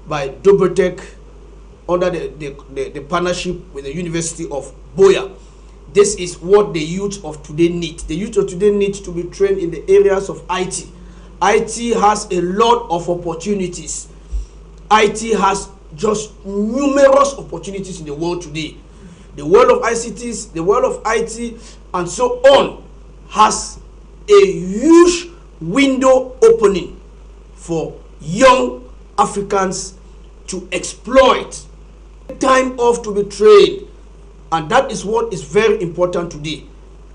by TABERNACLE under the partnership with the University of Boya. This is what the youth of today need. The youth of today need to be trained in the areas of IT. IT has a lot of opportunities. IT has just numerous opportunities in the world today. The world of ICTs, the world of IT, and so on has a huge window opening for young Africans to exploit. Time off to be trained, and that is what is very important today.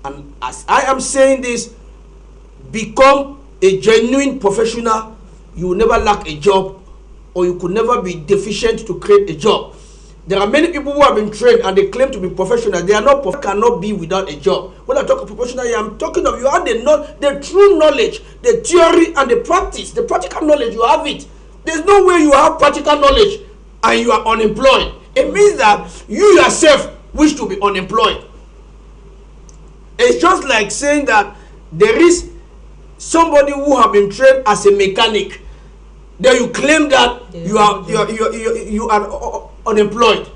And as I am saying this, become a genuine professional. You will never lack a job, or you could never be deficient to create a job. There are many people who have been trained and they claim to be professional. They are not, cannot be without a job. When I talk of professional, I am talking of you have the true knowledge, the theory and the practice, the practical knowledge. You have it. There's no way you have practical knowledge and you are unemployed. It means that you yourself wish to be unemployed. It's just like saying that there is somebody who have been trained as a mechanic. Then you claim that you are unemployed.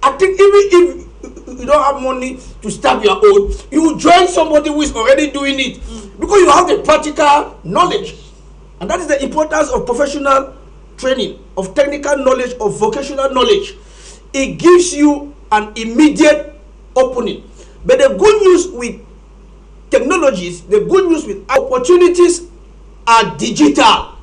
I think even if you don't have money to start your own, you join somebody who is already doing it because you have the practical knowledge. And that is the importance of professional training, of technical knowledge, of vocational knowledge. It gives you an immediate opening. But the good news with technologies, the good news with opportunities are digital.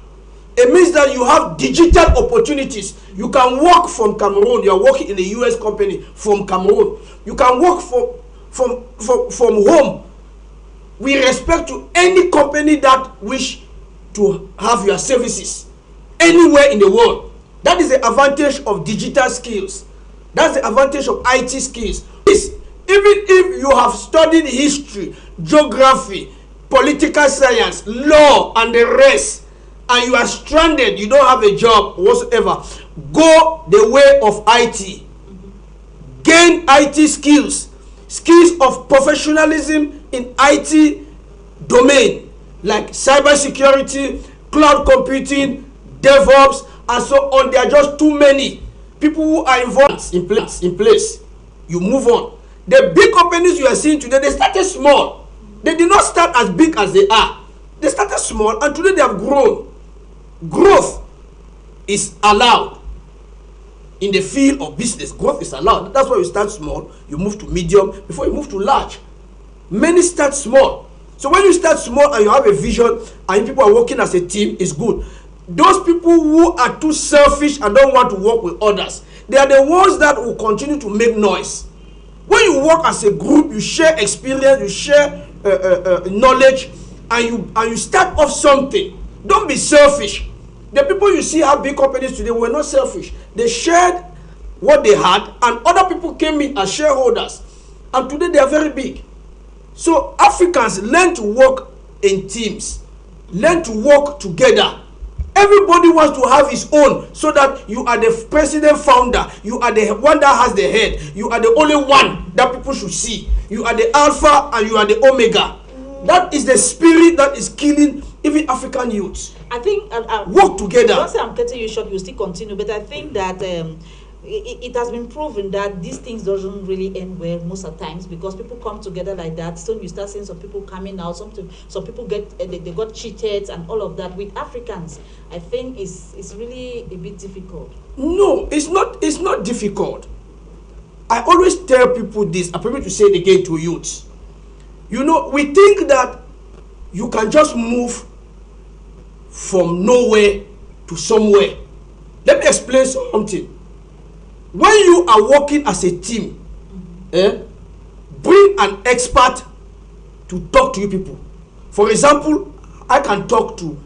It means that you have digital opportunities. You can work from Cameroon. You are working in a US company from Cameroon. You can work from home with respect to any company that wish to have your services anywhere in the world. That is the advantage of digital skills. That's the advantage of IT skills. Even if you have studied history, geography, political science, law, and the rest, and you are stranded, you don't have a job whatsoever, go the way of IT. Gain IT skills, skills of professionalism in IT domain, like cybersecurity, cloud computing, DevOps, and so on. There are just too many people who are involved in place. You move on. The big companies you are seeing today, they started small. They did not start as big as they are. They started small, and today they have grown. Growth is allowed in the field of business. Growth is allowed. That's why you start small, you move to medium before you move to large. Many start small. So when you start small and you have a vision and people are working as a team, it's good. Those people who are too selfish and don't want to work with others, they are the ones that will continue to make noise. When you work as a group, you share experience, you share knowledge, and you start off something. Don't be selfish. The people you see have big companies today were not selfish. They shared what they had, and other people came in as shareholders. And today they are very big. So Africans learn to work in teams. Learn to work together. Everybody wants to have his own, so that you are the president founder. You are the one that has the head. You are the only one that people should see. You are the alpha and you are the omega. That is the spirit that is killing even African youths. I think work together. Don't say I'm cutting you short. You still continue, but I think that it has been proven that these things doesn't really end well most of the times, because people come together like that. So you start seeing some people coming out. Some people get they got cheated and all of that. With Africans, I think it's really a bit difficult. No, it's not. It's not difficult. I always tell people this. I prefer to say it again to youths. You know, we think that you can just move from nowhere to somewhere. Let me explain something. When you are working as a team, bring an expert to talk to you people. For example, I can talk to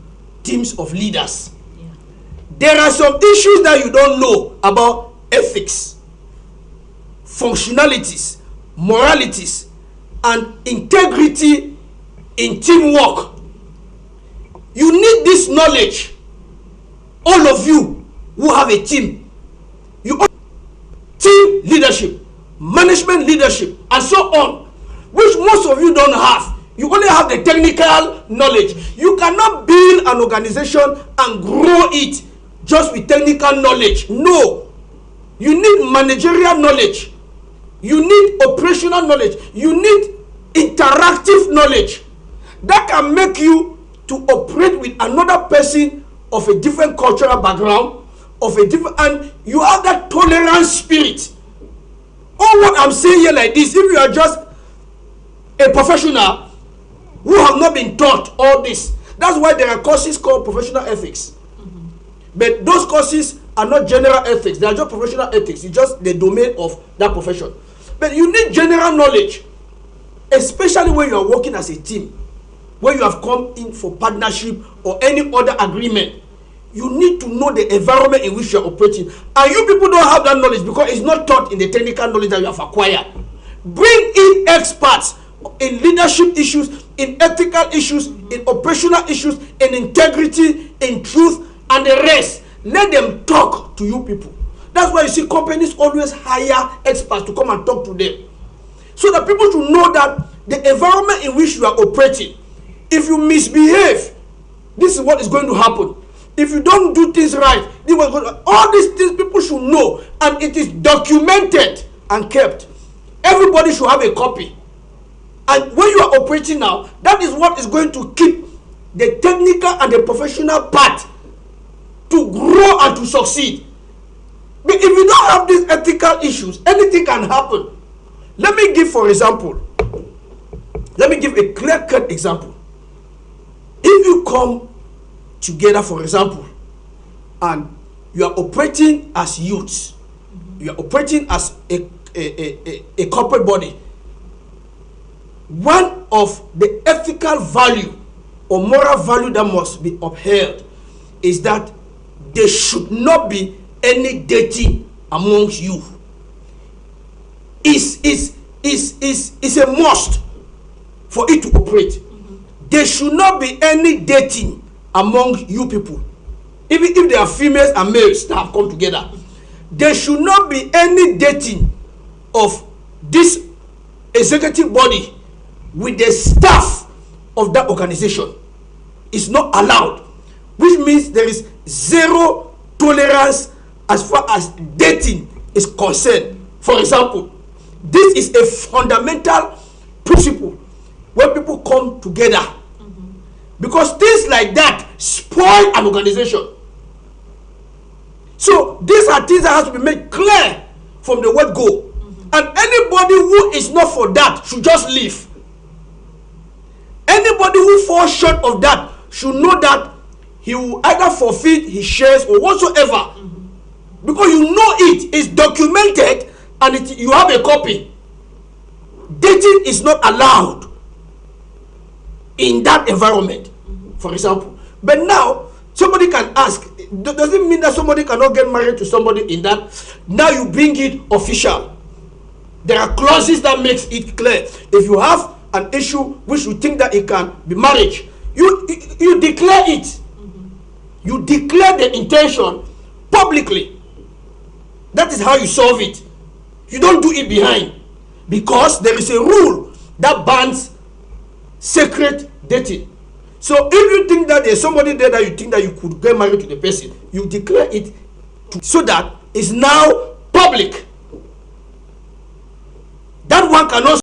teams of leaders. Yeah. There are some issues that you don't know about ethics, functionalities, moralities, and integrity in teamwork. You need this knowledge. All of you who have a team, team leadership, management leadership, and so on, which most of you don't have. You only have the technical knowledge. You cannot build an organization and grow it just with technical knowledge. No. You need managerial knowledge. You need operational knowledge. You need interactive knowledge that can make you to operate with another person of a different cultural background, of a different, and you have that tolerance spirit. All what I'm saying here like this, if you are just a professional who have not been taught all this, that's why there are courses called professional ethics. But those courses are not general ethics, they are just professional ethics. It's just the domain of that profession. But you need general knowledge, especially when you are working as a team, when you have come in for partnership or any other agreement. You need to know the environment in which you are operating. And you people don't have that knowledge because it's not taught in the technical knowledge that you have acquired. Bring in experts in leadership issues, in ethical issues, in operational issues, in integrity, in truth, and the rest. Let them talk to you people. That's why you see companies always hire experts to come and talk to them, so that people should know that the environment in which you are operating, if you misbehave, this is what is going to happen. If you don't do things right, this is what's going to, all these things people should know, and it is documented and kept. Everybody should have a copy. And when you are operating now, that is what is going to keep the technical and the professional part to grow and to succeed. But if you don't have these ethical issues, anything can happen. Let me give, for example, let me give a clear-cut example. If you come together, for example, and you are operating as youths, you are operating as a corporate body, one of the ethical value or moral value that must be upheld is that there should not be any dating amongst you. Is a must for it to operate. There should not be any dating among you people. Even if there are females and males that have come together, there should not be any dating of this executive body with the staff of that organization. It's not allowed, which means there is zero tolerance as far as dating is concerned. For example, this is a fundamental principle when people come together, because things like that spoil an organization. So these are things that have to be made clear from the word go. And anybody who is not for that should just leave. Anybody who falls short of that should know that he will either forfeit his shares or whatsoever. Because you know it is documented and you have a copy. Dating is not allowed in that environment, for example. But now, somebody can ask, does it mean that somebody cannot get married to somebody in that? Now you bring it official. There are clauses that makes it clear. If you have an issue which you think that it can be marriage, you declare it. You declare the intention publicly. That is how you solve it. You don't do it behind, because there is a rule that bans secret dating. So if you think that there's somebody there that you think that you could get married to the person, you declare it so that it's now public. That one cannot